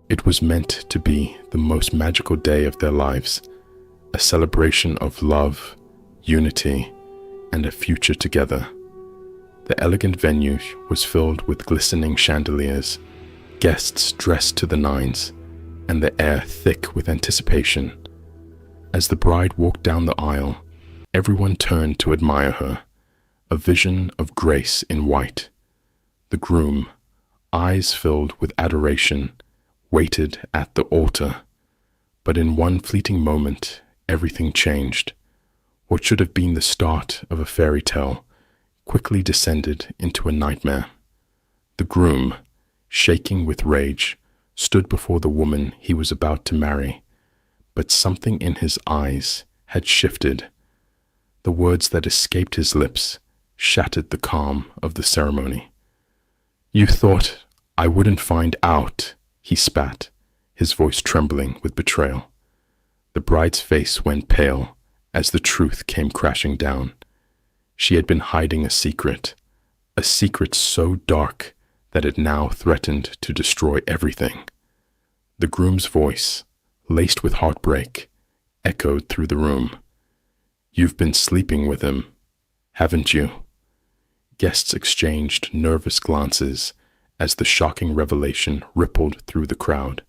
It was meant to be the most magical day of their lives, a celebration of love, unity, and a future together. The elegant venue was filled with glistening chandeliers, guests dressed to the nines, and the air thick with anticipation. As the bride walked down the aisle, everyone turned to admire her, a vision of grace in white. The groom, eyes filled with adoration, waited at the altar. But in one fleeting moment, everything changed. What should have been the start of a fairy tale quickly descended into a nightmare. The groom, shaking with rage, stood before the woman he was about to marry, but something in his eyes had shifted. The words that escaped his lips shattered the calm of the ceremony. "You thought I wouldn't find out," he spat, his voice trembling with betrayal. The bride's face went pale as the truth came crashing down. She had been hiding a secret so dark that it now threatened to destroy everything. The groom's voice, laced with heartbreak, echoed through the room. "You've been sleeping with him, haven't you?" Guests exchanged nervous glances as the shocking revelation rippled through the crowd.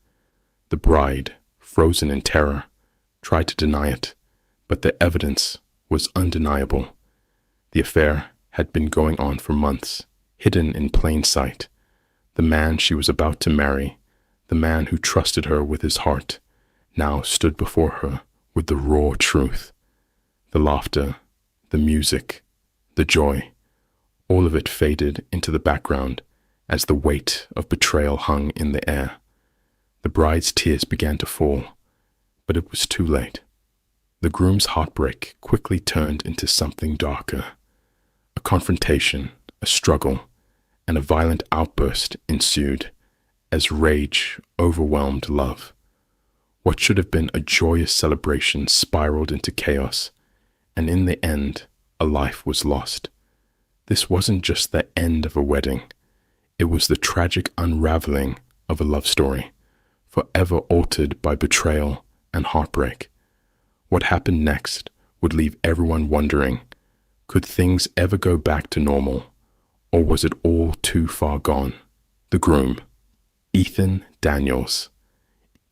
The bride, frozen in terror, tried to deny it, but the evidence was undeniable. The affair had been going on for months, hidden in plain sight. The man she was about to marry, the man who trusted her with his heart, now stood before her with the raw truth. The laughter, the music, the joy, all of it faded into the background as the weight of betrayal hung in the air. The bride's tears began to fall, but it was too late. The groom's heartbreak quickly turned into something darker. A confrontation, a struggle, and a violent outburst ensued as rage overwhelmed love. What should have been a joyous celebration spiraled into chaos, and in the end, a life was lost. This wasn't just the end of a wedding. It was the tragic unraveling of a love story, forever altered by betrayal and heartbreak. What happened next would leave everyone wondering, could things ever go back to normal, or was it all too far gone? The groom, Ethan Daniels.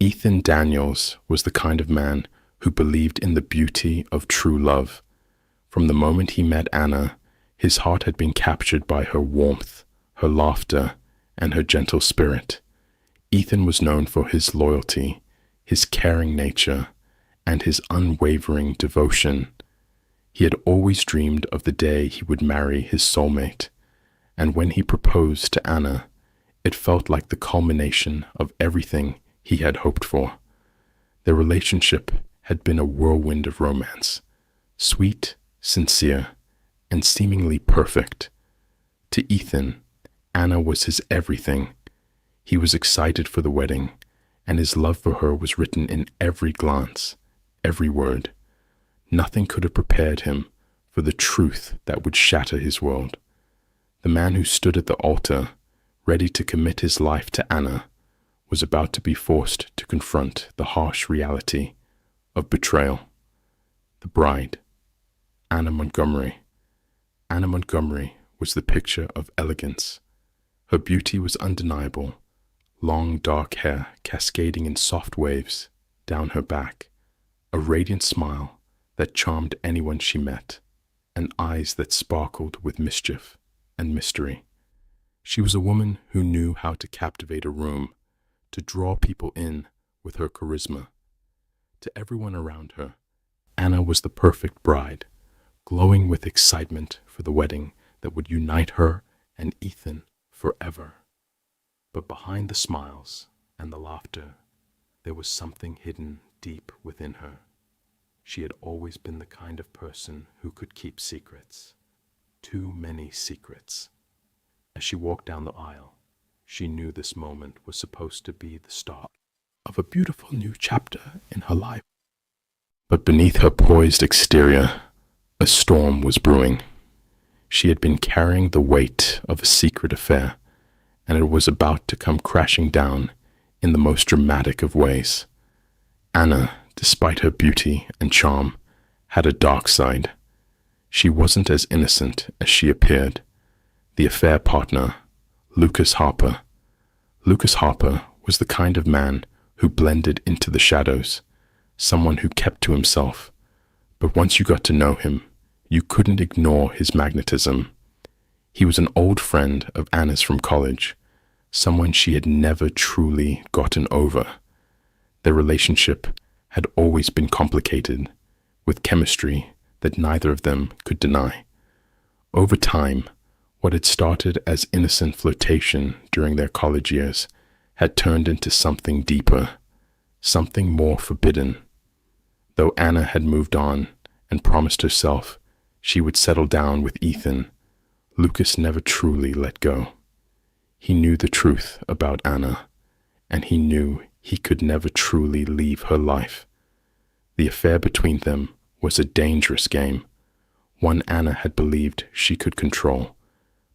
Ethan Daniels was the kind of man who believed in the beauty of true love. From the moment he met Anna, his heart had been captured by her warmth, her laughter, and her gentle spirit. Ethan was known for his loyalty, his caring nature, and his unwavering devotion. He had always dreamed of the day he would marry his soulmate, and when he proposed to Anna, it felt like the culmination of everything he had hoped for. Their relationship had been a whirlwind of romance, sweet, sincere, and seemingly perfect. To Ethan, Anna was his everything. He was excited for the wedding, and his love for her was written in every glance, every word. Nothing could have prepared him for the truth that would shatter his world. The man who stood at the altar, ready to commit his life to Anna, was about to be forced to confront the harsh reality of betrayal. The bride, Anna Montgomery. Anna Montgomery was the picture of elegance. Her beauty was undeniable, long dark hair cascading in soft waves down her back, a radiant smile that charmed anyone she met, and eyes that sparkled with mischief and mystery. She was a woman who knew how to captivate a room, to draw people in with her charisma. To everyone around her, Anna was the perfect bride, glowing with excitement for the wedding that would unite her and Ethan forever. But behind the smiles and the laughter, there was something hidden deep within her. She had always been the kind of person who could keep secrets, too many secrets. As she walked down the aisle, she knew this moment was supposed to be the start of a beautiful new chapter in her life. But beneath her poised exterior, a storm was brewing. She had been carrying the weight of a secret affair, and it was about to come crashing down in the most dramatic of ways. Anna, despite her beauty and charm, had a dark side. She wasn't as innocent as she appeared. The affair partner, Lucas Harper. Lucas Harper was the kind of man who blended into the shadows, someone who kept to himself. But once you got to know him, you couldn't ignore his magnetism. He was an old friend of Anna's from college, someone she had never truly gotten over. Their relationship had always been complicated, with chemistry that neither of them could deny. Over time, what had started as innocent flirtation during their college years had turned into something deeper, something more forbidden. Though Anna had moved on and promised herself she would settle down with Ethan, Lucas never truly let go. He knew the truth about Anna, and he knew he could never truly leave her life. The affair between them was a dangerous game, one Anna had believed she could control,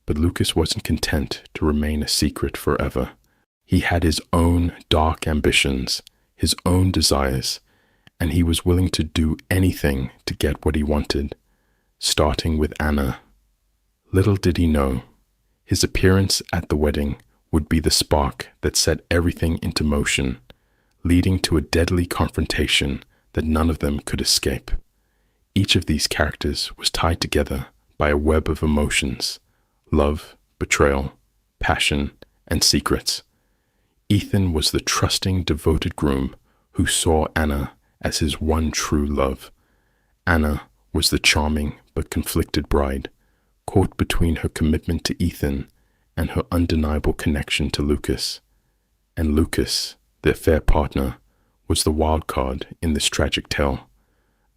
but Lucas wasn't content to remain a secret forever. He had his own dark ambitions, his own desires, and he was willing to do anything to get what he wanted, starting with Anna. Little did he know, his appearance at the wedding would be the spark that set everything into motion, leading to a deadly confrontation that none of them could escape. Each of these characters was tied together by a web of emotions: love, betrayal, passion, and secrets. Ethan was the trusting, devoted groom who saw Anna as his one true love. Anna was the charming but conflicted bride, caught between her commitment to Ethan and her undeniable connection to Lucas. And Lucas, the affair partner, was the wild card in this tragic tale,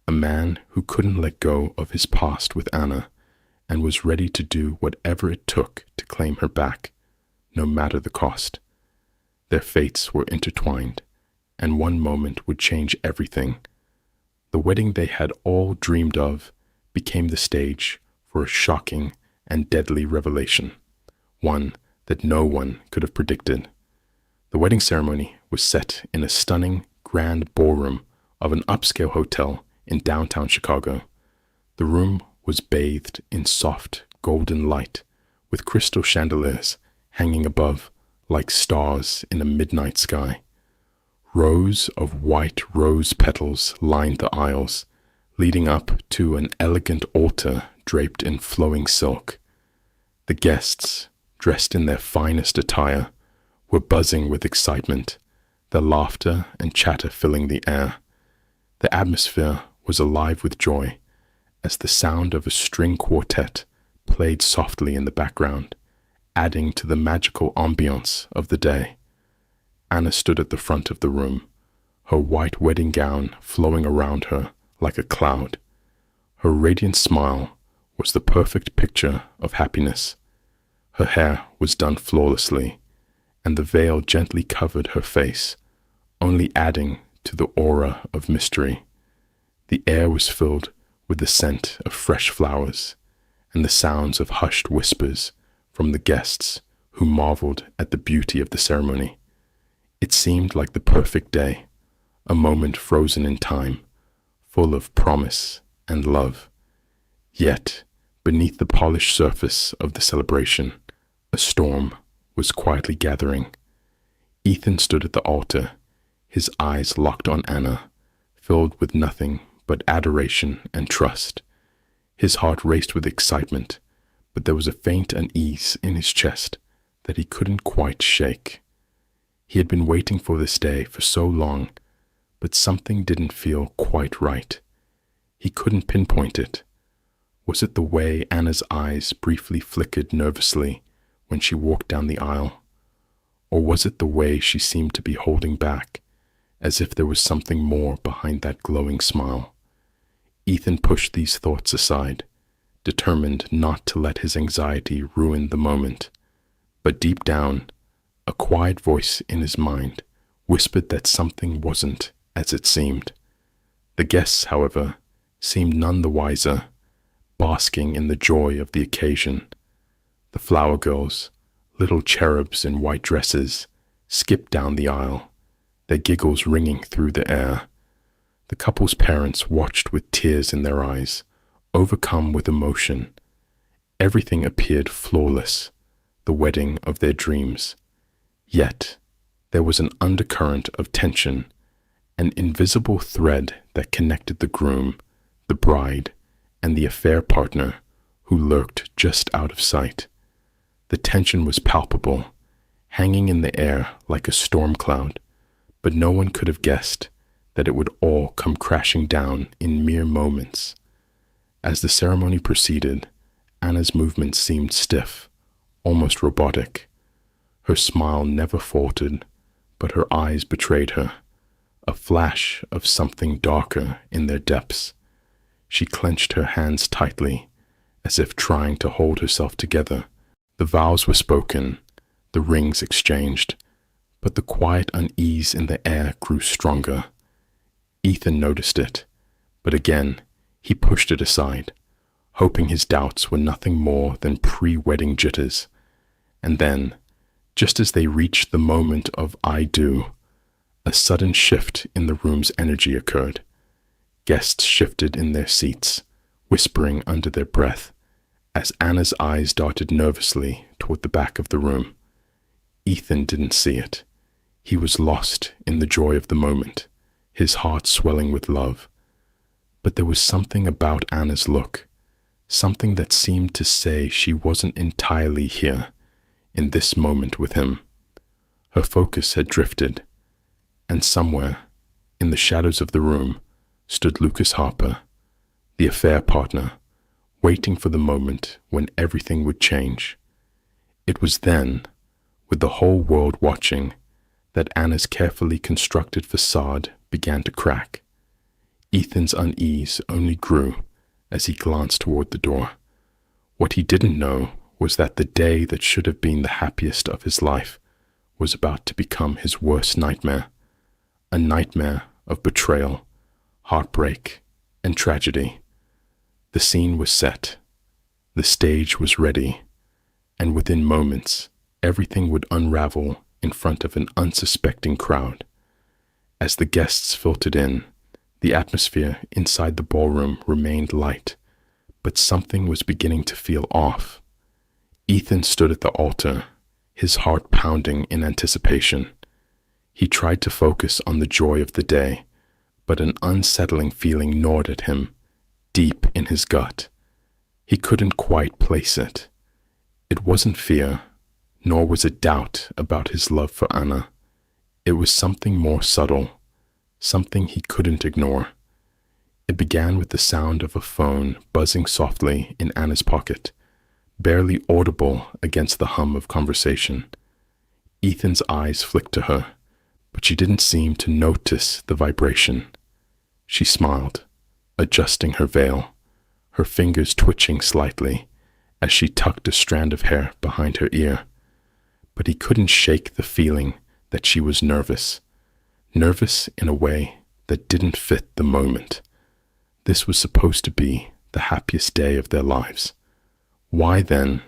a man who couldn't let go of his past with Anna and was ready to do whatever it took to claim her back, no matter the cost. Their fates were intertwined, and one moment would change everything. The wedding they had all dreamed of became the stage for a shocking and deadly revelation, one that no one could have predicted. The wedding ceremony was set in a stunning, grand ballroom of an upscale hotel in downtown Chicago. The room was bathed in soft, golden light, with crystal chandeliers hanging above like stars in a midnight sky. Rows of white rose petals lined the aisles, leading up to an elegant altar draped in flowing silk. The guests, dressed in their finest attire, were buzzing with excitement, their laughter and chatter filling the air. The atmosphere was alive with joy as the sound of a string quartet played softly in the background, adding to the magical ambiance of the day. Anna stood at the front of the room, her white wedding gown flowing around her like a cloud. Her radiant smile was the perfect picture of happiness. Her hair was done flawlessly, and the veil gently covered her face, only adding to the aura of mystery. The air was filled with the scent of fresh flowers and the sounds of hushed whispers from the guests who marveled at the beauty of the ceremony. It seemed like the perfect day, a moment frozen in time, full of promise and love. Yet, beneath the polished surface of the celebration, a storm was quietly gathering. Ethan stood at the altar, his eyes locked on Anna, filled with nothing but adoration and trust. His heart raced with excitement, but there was a faint unease in his chest that he couldn't quite shake. He had been waiting for this day for so long, but something didn't feel quite right. He couldn't pinpoint it. Was it the way Anna's eyes briefly flickered nervously when she walked down the aisle? Or was it the way she seemed to be holding back, as if there was something more behind that glowing smile? Ethan pushed these thoughts aside, determined not to let his anxiety ruin the moment. But deep down, a quiet voice in his mind whispered that something wasn't as it seemed. The guests, however, seemed none the wiser, basking in the joy of the occasion. The flower girls, little cherubs in white dresses, skipped down the aisle, their giggles ringing through the air. The couple's parents watched with tears in their eyes, overcome with emotion. Everything appeared flawless, the wedding of their dreams. Yet, there was an undercurrent of tension, an invisible thread that connected the groom, the bride, and the affair partner who lurked just out of sight. The tension was palpable, hanging in the air like a storm cloud, but no one could have guessed that it would all come crashing down in mere moments. As the ceremony proceeded, Anna's movements seemed stiff, almost robotic. Her smile never faltered, but her eyes betrayed her, a flash of something darker in their depths. She clenched her hands tightly, as if trying to hold herself together. The vows were spoken, the rings exchanged, but the quiet unease in the air grew stronger. Ethan noticed it, but again he pushed it aside, hoping his doubts were nothing more than pre-wedding jitters. And then, just as they reached the moment of "I do," a sudden shift in the room's energy occurred. Guests shifted in their seats, whispering under their breath, as Anna's eyes darted nervously toward the back of the room. Ethan didn't see it. He was lost in the joy of the moment, his heart swelling with love. But there was something about Anna's look, something that seemed to say she wasn't entirely here, in this moment with him. Her focus had drifted, and somewhere, in the shadows of the room, stood Lucas Harper, the affair partner, waiting for the moment when everything would change. It was then, with the whole world watching, that Anna's carefully constructed facade began to crack. Ethan's unease only grew as he glanced toward the door. What he didn't know was that the day that should have been the happiest of his life was about to become his worst nightmare, a nightmare of betrayal, heartbreak, and tragedy. The scene was set, the stage was ready, and within moments, everything would unravel in front of an unsuspecting crowd. As the guests filtered in, the atmosphere inside the ballroom remained light, but something was beginning to feel off. Ethan stood at the altar, his heart pounding in anticipation. He tried to focus on the joy of the day, but an unsettling feeling gnawed at him, deep in his gut. He couldn't quite place it. It wasn't fear, nor was it doubt about his love for Anna. It was something more subtle, something he couldn't ignore. It began with the sound of a phone buzzing softly in Anna's pocket, barely audible against the hum of conversation. Ethan's eyes flicked to her, but she didn't seem to notice the vibration. She smiled, adjusting her veil, her fingers twitching slightly as she tucked a strand of hair behind her ear. But he couldn't shake the feeling that she was nervous in a way that didn't fit the moment. This was supposed to be the happiest day of their lives. Why then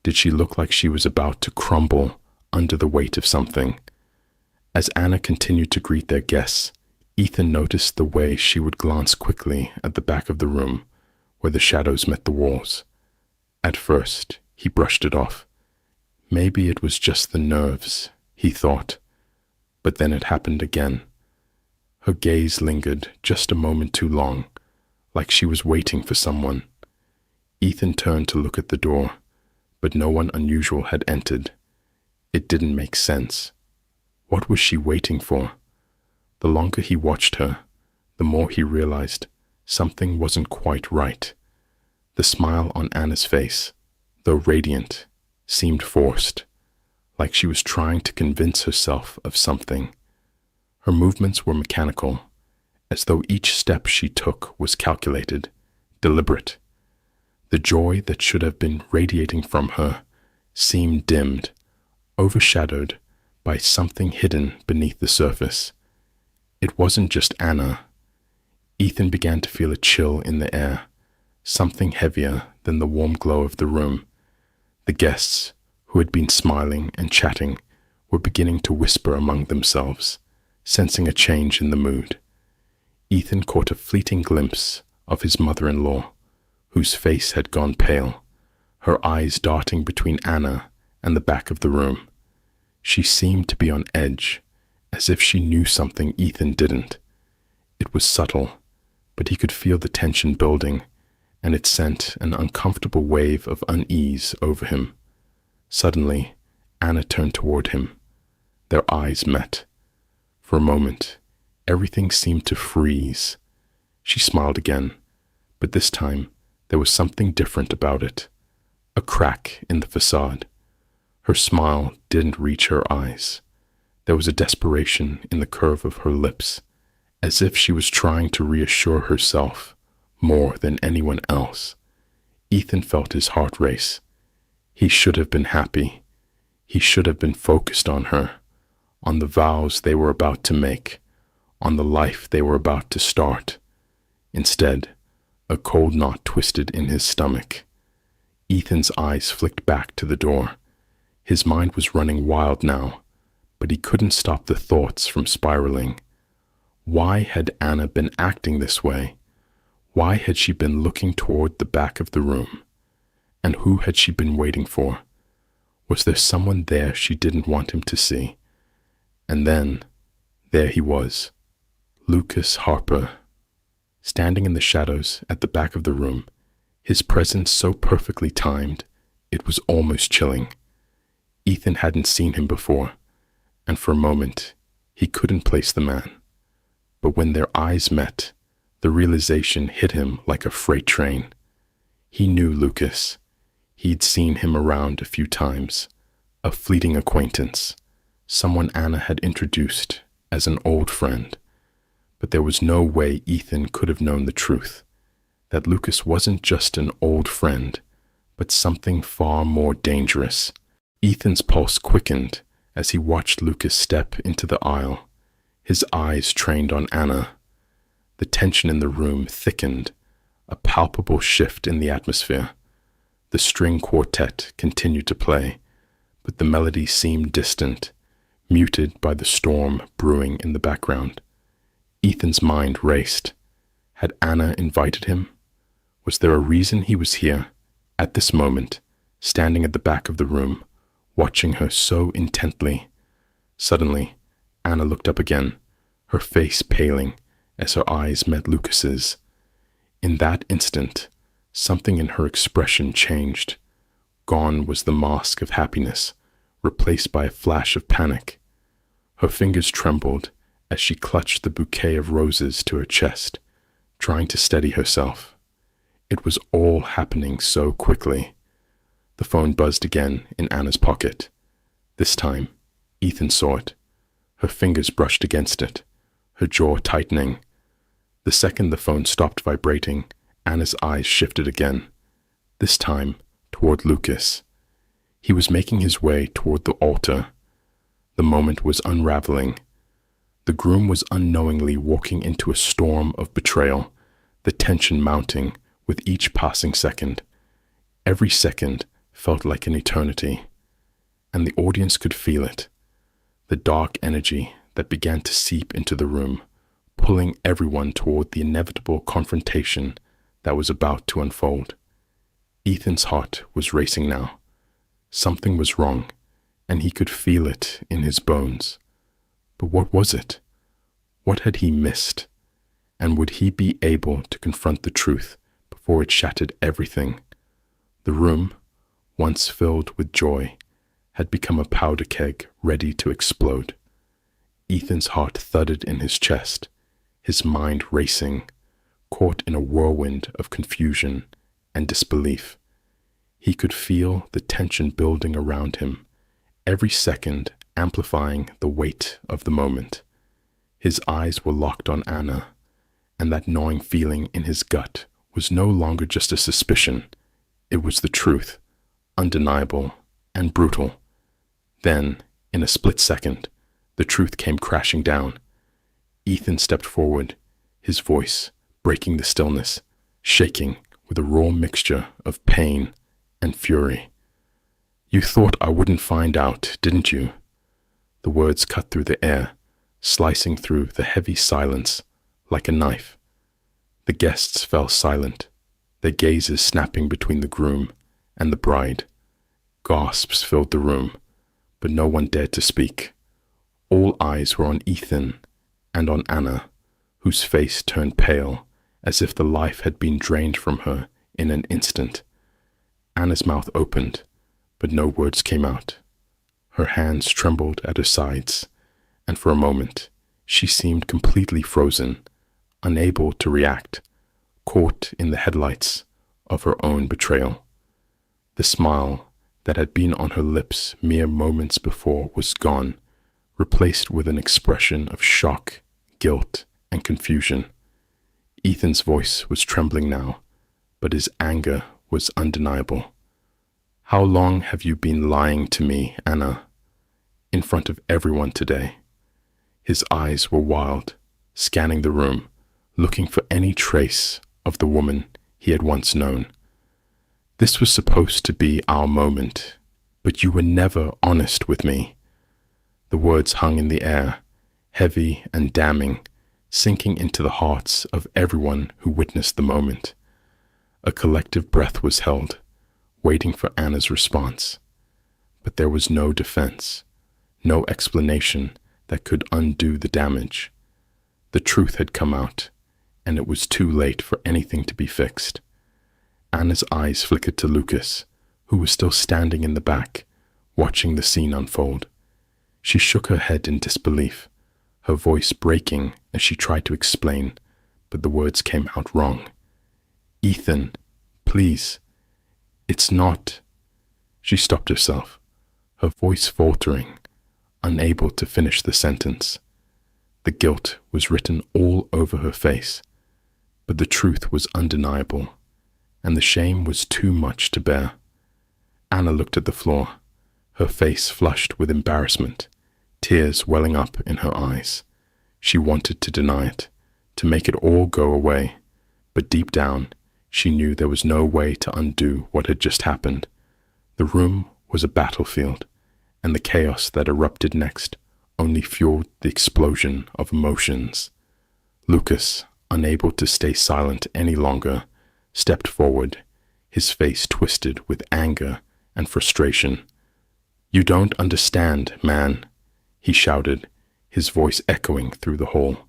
did she look like she was about to crumble under the weight of something? As Anna continued to greet their guests, Ethan noticed the way she would glance quickly at the back of the room, where the shadows met the walls. At first, he brushed it off. Maybe it was just the nerves, he thought. But then it happened again. Her gaze lingered just a moment too long, like she was waiting for someone. Ethan turned to look at the door, but no one unusual had entered. It didn't make sense. What was she waiting for? The longer he watched her, the more he realized something wasn't quite right. The smile on Anna's face, though radiant, seemed forced, like she was trying to convince herself of something. Her movements were mechanical, as though each step she took was calculated, deliberate. The joy that should have been radiating from her seemed dimmed, overshadowed by something hidden beneath the surface. It wasn't just Anna. Ethan began to feel a chill in the air, something heavier than the warm glow of the room. The guests, who had been smiling and chatting, were beginning to whisper among themselves, sensing a change in the mood. Ethan caught a fleeting glimpse of his mother-in-law, whose face had gone pale, her eyes darting between Anna and the back of the room. She seemed to be on edge, as if she knew something Ethan didn't. It was subtle, but he could feel the tension building, and it sent an uncomfortable wave of unease over him. Suddenly, Anna turned toward him. Their eyes met. For a moment, everything seemed to freeze. She smiled again, but this time there was something different about it. A crack in the facade. Her smile didn't reach her eyes. There was a desperation in the curve of her lips, as if she was trying to reassure herself more than anyone else. Ethan felt his heart race. He should have been happy. He should have been focused on her, on the vows they were about to make, on the life they were about to start. Instead, a cold knot twisted in his stomach. Ethan's eyes flicked back to the door. His mind was running wild now, but he couldn't stop the thoughts from spiraling. Why had Anna been acting this way? Why had she been looking toward the back of the room? And who had she been waiting for? Was there someone there she didn't want him to see? And then, there he was, Lucas Harper, standing in the shadows at the back of the room, his presence so perfectly timed, it was almost chilling. Ethan hadn't seen him before, and for a moment, he couldn't place the man. But when their eyes met, the realization hit him like a freight train. He knew Lucas. He'd seen him around a few times, a fleeting acquaintance, someone Anna had introduced as an old friend. But there was no way Ethan could have known the truth, that Lucas wasn't just an old friend, but something far more dangerous. Ethan's pulse quickened as he watched Lucas step into the aisle, his eyes trained on Anna. The tension in the room thickened, a palpable shift in the atmosphere. The string quartet continued to play, but the melody seemed distant, muted by the storm brewing in the background. Ethan's mind raced. Had Anna invited him? Was there a reason he was here, at this moment, standing at the back of the room, watching her so intently? Suddenly, Anna looked up again, her face paling as her eyes met Lucas's. In that instant, something in her expression changed. Gone was the mask of happiness, replaced by a flash of panic. Her fingers trembled as she clutched the bouquet of roses to her chest, trying to steady herself. It was all happening so quickly. The phone buzzed again in Anna's pocket. This time, Ethan saw it. Her fingers brushed against it, her jaw tightening. The second the phone stopped vibrating, Anna's eyes shifted again, this time toward Lucas. He was making his way toward the altar. The moment was unraveling. The groom was unknowingly walking into a storm of betrayal, the tension mounting with each passing second. Every second felt like an eternity, and the audience could feel it. The dark energy that began to seep into the room, pulling everyone toward the inevitable confrontation that was about to unfold. Ethan's heart was racing now. Something was wrong, and he could feel it in his bones. But what was it? What had he missed? And would he be able to confront the truth before it shattered everything? The room, once filled with joy, had become a powder keg ready to explode. Ethan's heart thudded in his chest, his mind racing, caught in a whirlwind of confusion and disbelief. He could feel the tension building around him, every second amplifying the weight of the moment. His eyes were locked on Anna, and that gnawing feeling in his gut was no longer just a suspicion. It was the truth, undeniable and brutal. Then, in a split second, the truth came crashing down. Ethan stepped forward, his voice breaking the stillness, shaking with a raw mixture of pain and fury. "You thought I wouldn't find out, didn't you? The words cut through the air, slicing through the heavy silence like a knife. The guests fell silent, their gazes snapping between the groom and the bride. Gasps filled the room, but no one dared to speak. All eyes were on Ethan and on Anna, whose face turned pale as if the life had been drained from her in an instant. Anna's mouth opened, but no words came out. Her hands trembled at her sides, and for a moment she seemed completely frozen, unable to react, caught in the headlights of her own betrayal. The smile that had been on her lips mere moments before was gone, replaced with an expression of shock, guilt, and confusion. Ethan's voice was trembling now, but his anger was undeniable. "How long have you been lying to me, Anna?" In front of everyone today. His eyes were wild, scanning the room, looking for any trace of the woman he had once known. "This was supposed to be our moment, but you were never honest with me." The words hung in the air, heavy and damning, sinking into the hearts of everyone who witnessed the moment. A collective breath was held, waiting for Anna's response. But there was no defense, no explanation that could undo the damage. The truth had come out, and it was too late for anything to be fixed. Anna's eyes flickered to Lucas, who was still standing in the back, watching the scene unfold. She shook her head in disbelief, her voice breaking as she tried to explain, but the words came out wrong. "Ethan, please, it's not..." She stopped herself, her voice faltering, unable to finish the sentence. The guilt was written all over her face, but the truth was undeniable, and the shame was too much to bear. Anna looked at the floor, her face flushed with embarrassment, tears welling up in her eyes. She wanted to deny it, to make it all go away, but deep down, she knew there was no way to undo what had just happened. The room was a battlefield, and the chaos that erupted next only fueled the explosion of emotions. Lucas, unable to stay silent any longer, stepped forward, his face twisted with anger and frustration. "You don't understand, man," he shouted, his voice echoing through the hall.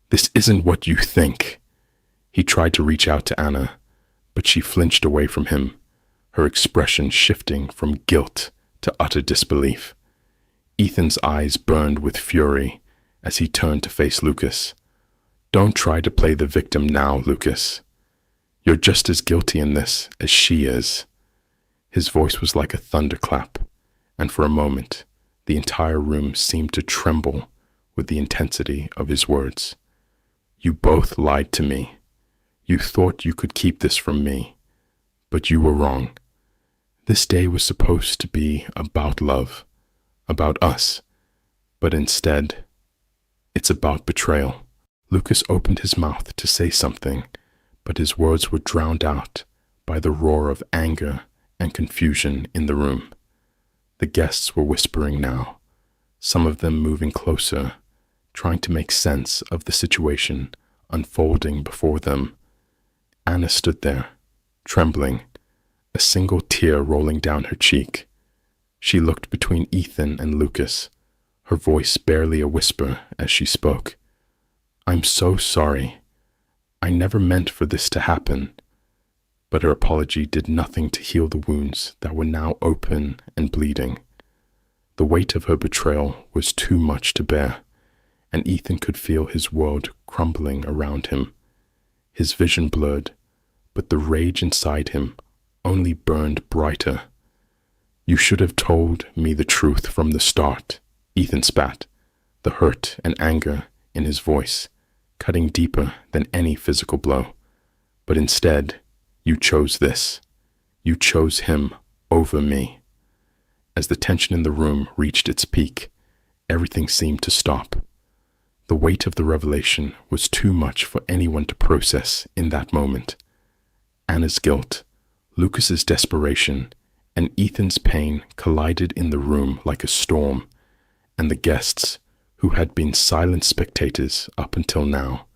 "This isn't what you think." He tried to reach out to Anna, but she flinched away from him, her expression shifting from guilt to utter disbelief. Ethan's eyes burned with fury as he turned to face Lucas. "Don't try to play the victim now, Lucas. You're just as guilty in this as she is." His voice was like a thunderclap, and for a moment, the entire room seemed to tremble with the intensity of his words. "You both lied to me. You thought you could keep this from me, but you were wrong. This day was supposed to be about love, about us, but instead, it's about betrayal." Lucas opened his mouth to say something, but his words were drowned out by the roar of anger and confusion in the room. The guests were whispering now, some of them moving closer, trying to make sense of the situation unfolding before them. Anna stood there, trembling, a single tear rolling down her cheek. She looked between Ethan and Lucas, her voice barely a whisper as she spoke. "I'm so sorry. I never meant for this to happen." But her apology did nothing to heal the wounds that were now open and bleeding. The weight of her betrayal was too much to bear, and Ethan could feel his world crumbling around him. His vision blurred, but the rage inside him only burned brighter. "You should have told me the truth from the start," Ethan spat, the hurt and anger in his voice cutting deeper than any physical blow. "But instead, you chose this. You chose him over me." As the tension in the room reached its peak, everything seemed to stop. The weight of the revelation was too much for anyone to process in that moment. Anna's guilt, Lucas's desperation, and Ethan's pain collided in the room like a storm, and the guests, who had been silent spectators up until now,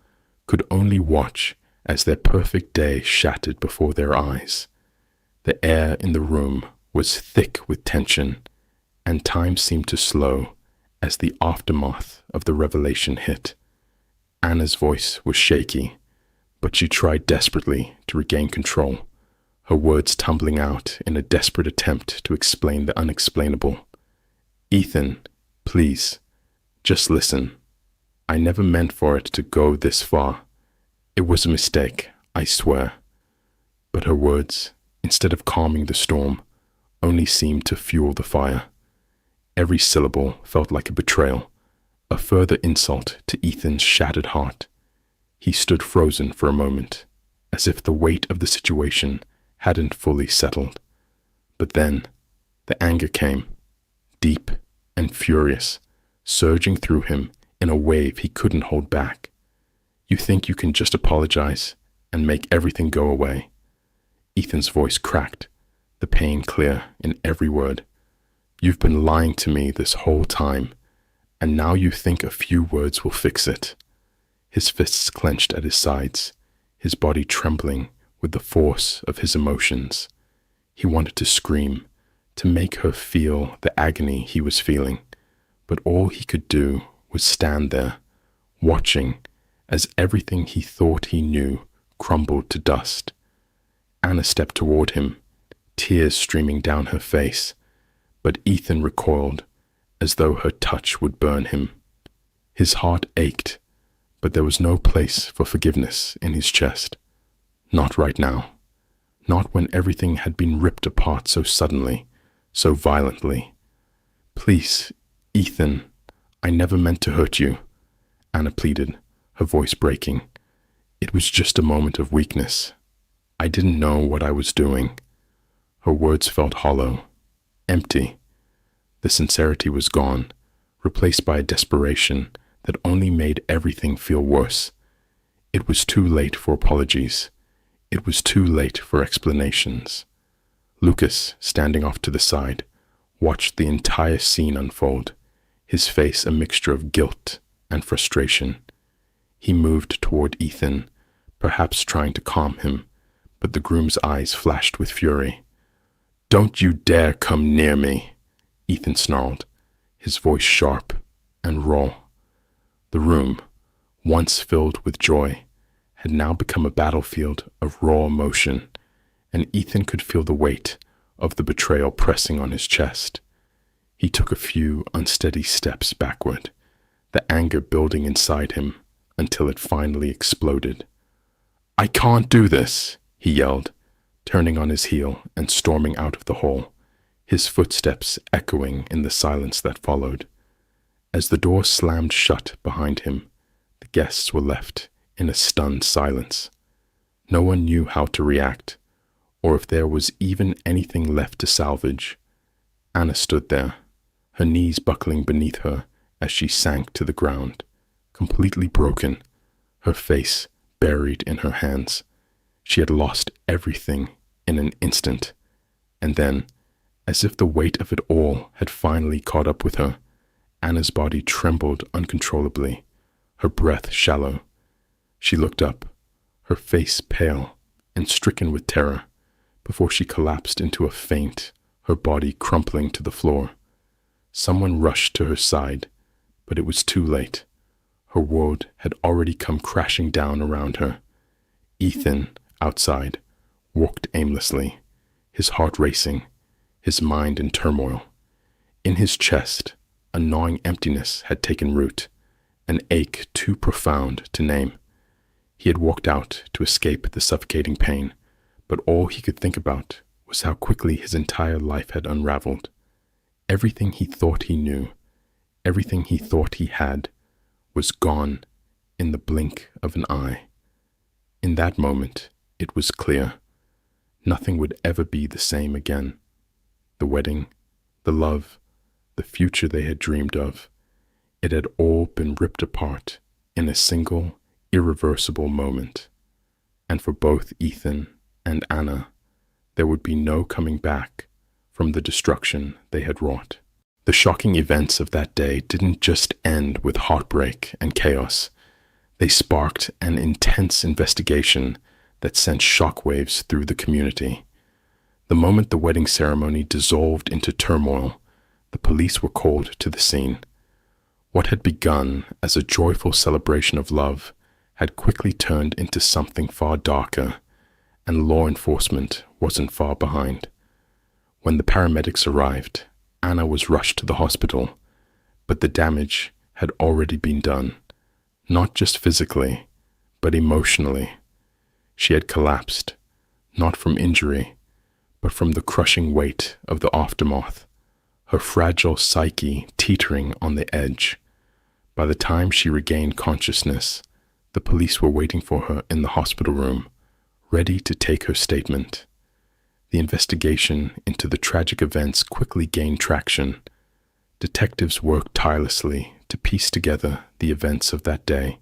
could only watch as their perfect day shattered before their eyes. The air in the room was thick with tension, and time seemed to slow as the aftermath of the revelation hit. Anna's voice was shaky, but she tried desperately to regain control, her words tumbling out in a desperate attempt to explain the unexplainable. "Ethan, please, just listen. I never meant for it to go this far. It was a mistake, I swear." But her words, instead of calming the storm, only seemed to fuel the fire. Every syllable felt like a betrayal, a further insult to Ethan's shattered heart. He stood frozen for a moment, as if the weight of the situation hadn't fully settled. But then, the anger came, deep and furious, surging through him in a wave he couldn't hold back. "You think you can just apologize and make everything go away?" Ethan's voice cracked, the pain clear in every word. "You've been lying to me this whole time, and now you think a few words will fix it." His fists clenched at his sides, his body trembling with the force of his emotions. He wanted to scream, to make her feel the agony he was feeling, but all he could do was stand there, watching as everything he thought he knew crumbled to dust. Anna stepped toward him, tears streaming down her face, but Ethan recoiled, as though her touch would burn him. His heart ached, but there was no place for forgiveness in his chest. Not right now. Not when everything had been ripped apart so suddenly, so violently. "Please, Ethan, I never meant to hurt you," Anna pleaded, her voice breaking. "It was just a moment of weakness. I didn't know what I was doing." Her words felt hollow, empty. The sincerity was gone, replaced by a desperation that only made everything feel worse. It was too late for apologies. It was too late for explanations. Lucas, standing off to the side, watched the entire scene unfold, his face a mixture of guilt and frustration. He moved toward Ethan, perhaps trying to calm him, but the groom's eyes flashed with fury. "Don't you dare come near me," Ethan snarled, his voice sharp and raw. The room, once filled with joy, had now become a battlefield of raw emotion, and Ethan could feel the weight of the betrayal pressing on his chest. He took a few unsteady steps backward, the anger building inside him until it finally exploded. "I can't do this," he yelled, turning on his heel and storming out of the hall, his footsteps echoing in the silence that followed. As the door slammed shut behind him, the guests were left in a stunned silence. No one knew how to react, or if there was even anything left to salvage. Anna stood there, her knees buckling beneath her as she sank to the ground, completely broken, her face buried in her hands. She had lost everything in an instant, and then, as if the weight of it all had finally caught up with her, Anna's body trembled uncontrollably, her breath shallow. She looked up, her face pale and stricken with terror, before she collapsed into a faint, her body crumpling to the floor. Someone rushed to her side, but it was too late. Her world had already come crashing down around her. Ethan, outside, walked aimlessly, his heart racing, his mind in turmoil. In his chest, a gnawing emptiness had taken root, an ache too profound to name. He had walked out to escape the suffocating pain, but all he could think about was how quickly his entire life had unraveled. Everything he thought he knew, everything he thought he had, was gone in the blink of an eye. In that moment, it was clear. Nothing would ever be the same again. The wedding, the love, the future they had dreamed of, it had all been ripped apart in a single, irreversible moment. And for both Ethan and Anna, there would be no coming back from the destruction they had wrought. The shocking events of that day didn't just end with heartbreak and chaos. They sparked an intense investigation that sent shockwaves through the community. The moment the wedding ceremony dissolved into turmoil, the police were called to the scene. What had begun as a joyful celebration of love had quickly turned into something far darker, and law enforcement wasn't far behind. When the paramedics arrived, Anna was rushed to the hospital, but the damage had already been done, not just physically, but emotionally. She had collapsed, not from injury, but from the crushing weight of the aftermath, her fragile psyche teetering on the edge. By the time she regained consciousness, the police were waiting for her in the hospital room, ready to take her statement. The investigation into the tragic events quickly gained traction. Detectives worked tirelessly to piece together the events of that day,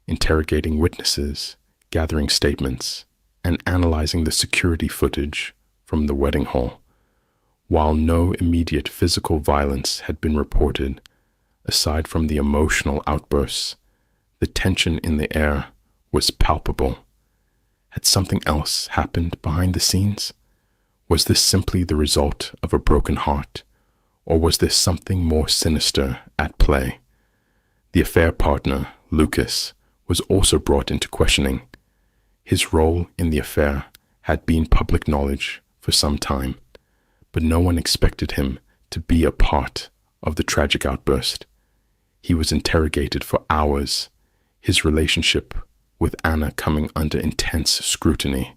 interrogating witnesses, gathering statements, and analyzing the security footage from the wedding hall. While no immediate physical violence had been reported, aside from the emotional outbursts, the tension in the air was palpable. Had something else happened behind the scenes? Was this simply the result of a broken heart, or was there something more sinister at play? The affair partner, Lucas, was also brought into questioning. His role in the affair had been public knowledge for some time, but no one expected him to be a part of the tragic outburst. He was interrogated for hours, his relationship with Anna coming under intense scrutiny.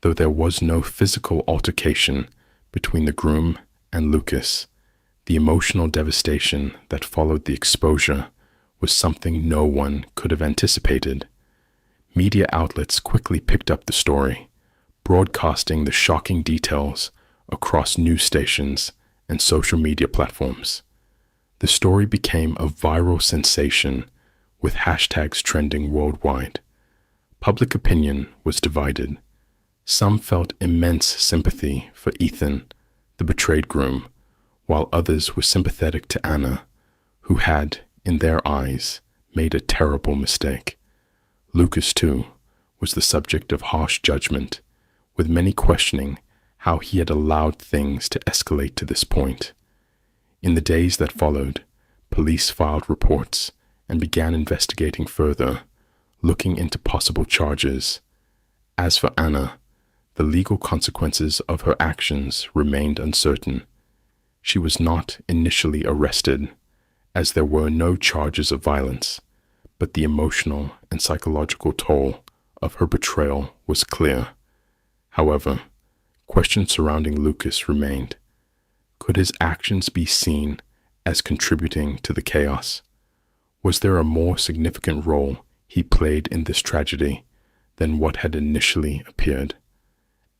Though there was no physical altercation between the groom and Lucas, the emotional devastation that followed the exposure was something no one could have anticipated. Media outlets quickly picked up the story, broadcasting the shocking details across news stations and social media platforms. The story became a viral sensation, with hashtags trending worldwide. Public opinion was divided. Some felt immense sympathy for Ethan, the betrayed groom, while others were sympathetic to Anna, who had, in their eyes, made a terrible mistake. Lucas, too, was the subject of harsh judgment, with many questioning how he had allowed things to escalate to this point. In the days that followed, police filed reports and began investigating further, looking into possible charges. As for Anna, the legal consequences of her actions remained uncertain. She was not initially arrested, as there were no charges of violence, but the emotional and psychological toll of her betrayal was clear. However, questions surrounding Lucas remained. Could his actions be seen as contributing to the chaos? Was there a more significant role he played in this tragedy than what had initially appeared?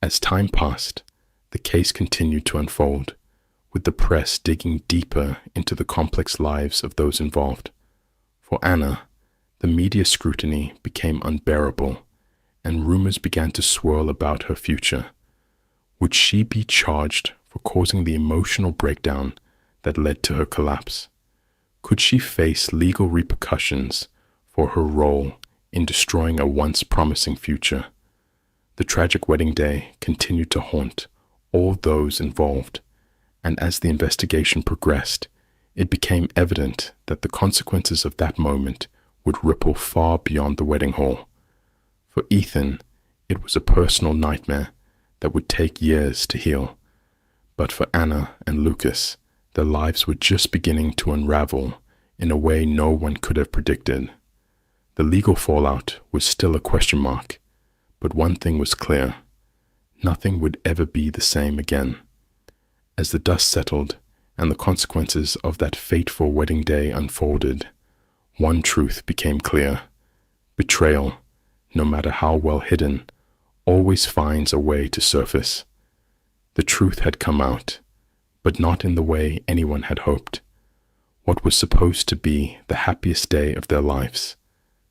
As time passed, the case continued to unfold, with the press digging deeper into the complex lives of those involved. For Anna, the media scrutiny became unbearable, and rumors began to swirl about her future. Would she be charged for causing the emotional breakdown that led to her collapse? Could she face legal repercussions for her role in destroying a once promising future? The tragic wedding day continued to haunt all those involved, and as the investigation progressed, it became evident that the consequences of that moment would ripple far beyond the wedding hall. For Ethan, it was a personal nightmare that would take years to heal. But for Anna and Lucas, their lives were just beginning to unravel in a way no one could have predicted. The legal fallout was still a question mark, but one thing was clear: nothing would ever be the same again. As the dust settled and the consequences of that fateful wedding day unfolded, one truth became clear: betrayal, no matter how well hidden, always finds a way to surface. The truth had come out, but not in the way anyone had hoped. What was supposed to be the happiest day of their lives,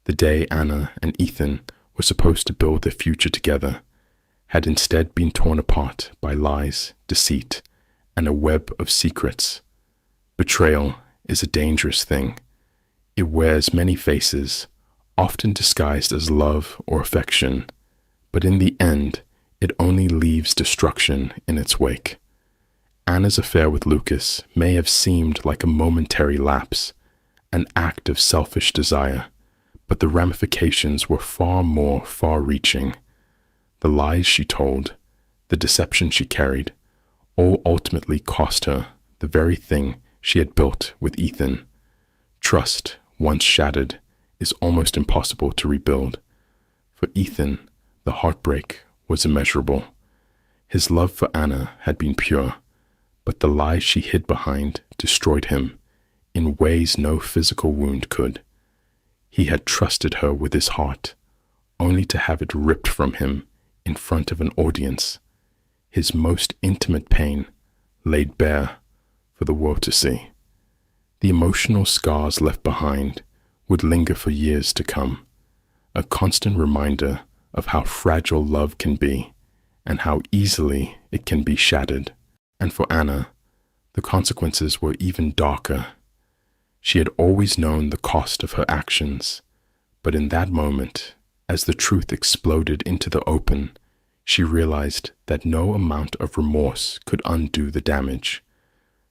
the day Anna and Ethan were supposed to build their future together, had instead been torn apart by lies, deceit, and a web of secrets. Betrayal is a dangerous thing. It wears many faces, often disguised as love or affection, but in the end, it only leaves destruction in its wake. Anna's affair with Lucas may have seemed like a momentary lapse, an act of selfish desire, but the ramifications were far more far-reaching. The lies she told, the deception she carried, all ultimately cost her the very thing she had built with Ethan. Trust, once shattered, is almost impossible to rebuild. For Ethan, the heartbreak was immeasurable. His love for Anna had been pure, but the lies she hid behind destroyed him in ways no physical wound could. He had trusted her with his heart, only to have it ripped from him in front of an audience. His most intimate pain laid bare for the world to see. The emotional scars left behind would linger for years to come, a constant reminder of how fragile love can be and how easily it can be shattered. And for Anna, the consequences were even darker. She had always known the cost of her actions, but in that moment, as the truth exploded into the open, she realized that no amount of remorse could undo the damage.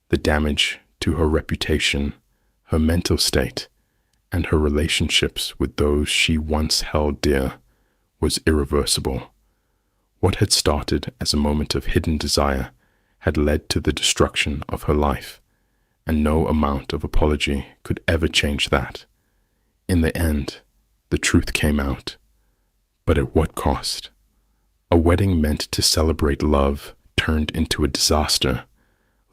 The damage to her reputation, her mental state, and her relationships with those she once held dear was irreversible. What had started as a moment of hidden desire had led to the destruction of her life, and no amount of apology could ever change that. In the end, the truth came out, but at what cost? A wedding meant to celebrate love turned into a disaster,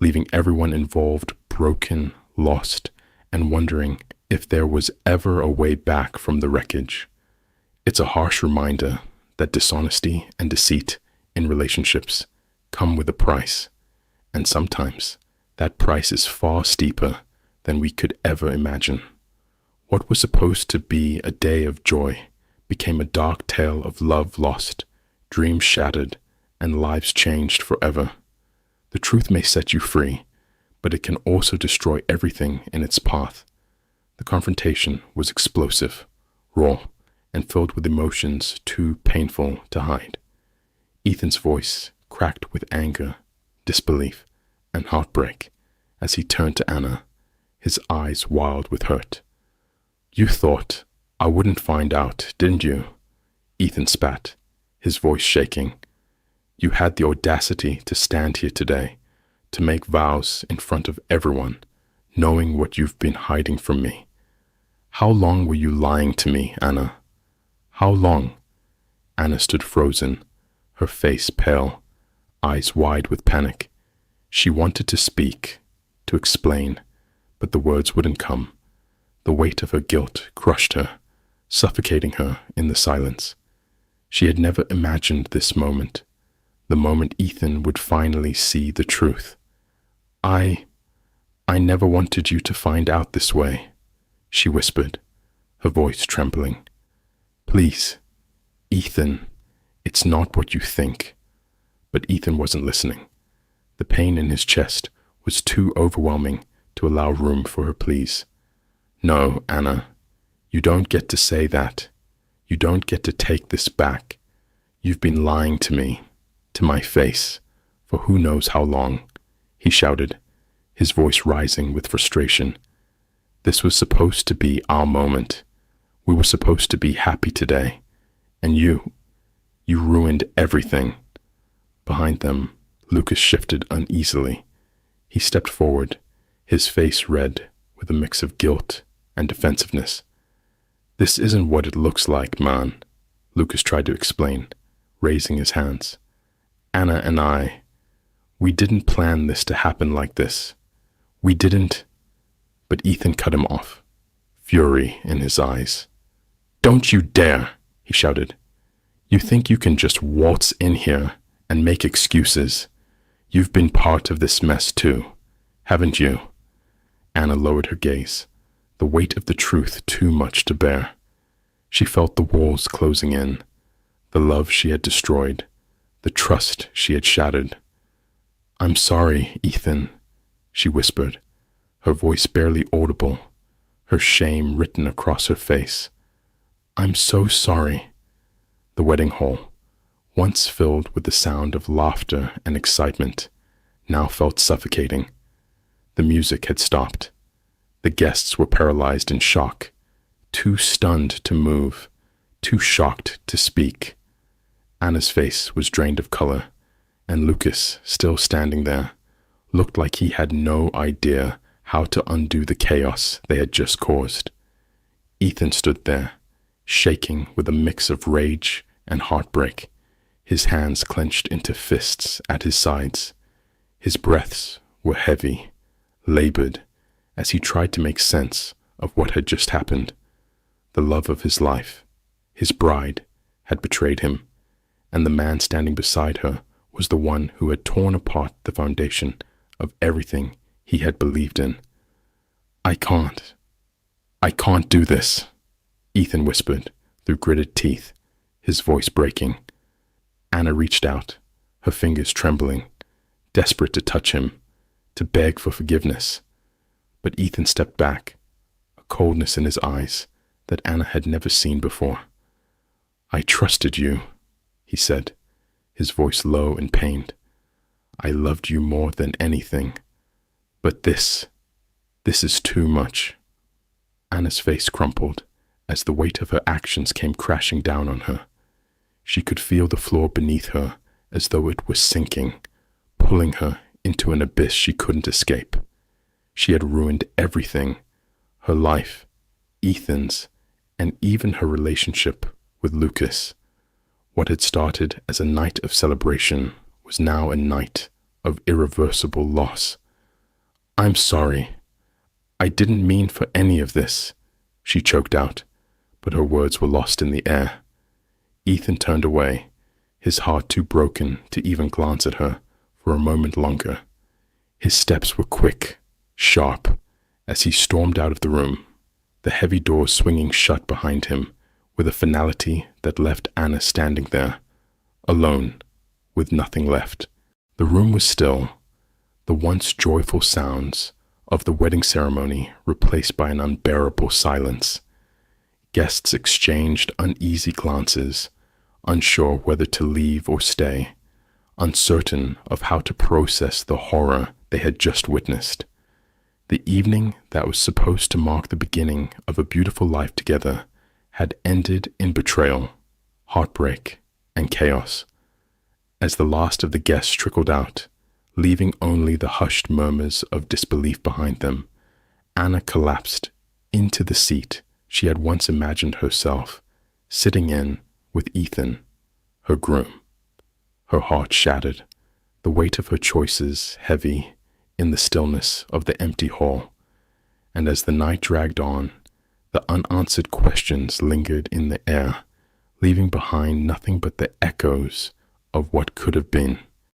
leaving everyone involved broken, lost, and wondering if there was ever a way back from the wreckage. It's a harsh reminder that dishonesty and deceit in relationships come with a price, and sometimes that price is far steeper than we could ever imagine. What was supposed to be a day of joy became a dark tale of love lost, dreams shattered, and lives changed forever. The truth may set you free, but it can also destroy everything in its path. The confrontation was explosive, raw, and filled with emotions too painful to hide. Ethan's voice cracked with anger, disbelief, and heartbreak as he turned to Anna, his eyes wild with hurt. "You thought I wouldn't find out, didn't you?" Ethan spat, his voice shaking. "You had the audacity to stand here today, to make vows in front of everyone, knowing what you've been hiding from me. How long were you lying to me, Anna? How long?" Anna stood frozen, her face pale, eyes wide with panic. She wanted to speak, to explain, but the words wouldn't come. The weight of her guilt crushed her, suffocating her in the silence. She had never imagined this moment, the moment Ethan would finally see the truth. I never wanted you to find out this way," she whispered, her voice trembling. "Please, Ethan, it's not what you think." But Ethan wasn't listening. The pain in his chest was too overwhelming to allow room for her pleas. "No, Anna, you don't get to say that. You don't get to take this back. You've been lying to me, to my face, for who knows how long," he shouted, his voice rising with frustration. "This was supposed to be our moment. We were supposed to be happy today, and you ruined everything." Behind them, Lucas shifted uneasily. He stepped forward, his face red with a mix of guilt and defensiveness. "This isn't what it looks like, man," Lucas tried to explain, raising his hands. "Anna and we didn't plan this to happen like this. We didn't." But Ethan cut him off, fury in his eyes. "Don't you dare," he shouted. "You think you can just waltz in here and make excuses? You've been part of this mess too, haven't you?" Anna lowered her gaze, the weight of the truth too much to bear. She felt the walls closing in, the love she had destroyed, the trust she had shattered. "I'm sorry, Ethan," she whispered, her voice barely audible, her shame written across her face. "I'm so sorry." The wedding hall, once filled with the sound of laughter and excitement, now felt suffocating. The music had stopped. The guests were paralyzed in shock, too stunned to move, too shocked to speak. Anna's face was drained of color, and Lucas, still standing there, looked like he had no idea how to undo the chaos they had just caused. Ethan stood there, shaking with a mix of rage and heartbreak, his hands clenched into fists at his sides. His breaths were heavy, labored, as he tried to make sense of what had just happened. The love of his life, his bride, had betrayed him, and the man standing beside her was the one who had torn apart the foundation of everything he had believed in. I can't do this," Ethan whispered through gritted teeth, his voice breaking. Anna reached out, her fingers trembling, desperate to touch him, to beg for forgiveness. But Ethan stepped back, a coldness in his eyes that Anna had never seen before. "I trusted you," he said, his voice low and pained. "I loved you more than anything. But this is too much." Anna's face crumpled as the weight of her actions came crashing down on her. She could feel the floor beneath her as though it was sinking, pulling her into an abyss she couldn't escape. She had ruined everything, her life, Ethan's, and even her relationship with Lucas. What had started as a night of celebration was now a night of irreversible loss. "I'm sorry. I didn't mean for any of this," she choked out, but her words were lost in the air. Ethan turned away, his heart too broken to even glance at her for a moment longer. His steps were quick, sharp, as he stormed out of the room, the heavy doors swinging shut behind him with a finality that left Anna standing there, alone, with nothing left. The room was still, the once joyful sounds of the wedding ceremony replaced by an unbearable silence. Guests exchanged uneasy glances, unsure whether to leave or stay, uncertain of how to process the horror they had just witnessed. The evening that was supposed to mark the beginning of a beautiful life together had ended in betrayal, heartbreak, and chaos. As the last of the guests trickled out, leaving only the hushed murmurs of disbelief behind them, Anna collapsed into the seat she had once imagined herself sitting in with Ethan, her groom. Her heart shattered, the weight of her choices heavy in the stillness of the empty hall. And as the night dragged on, the unanswered questions lingered in the air, leaving behind nothing but the echoes of what could have been.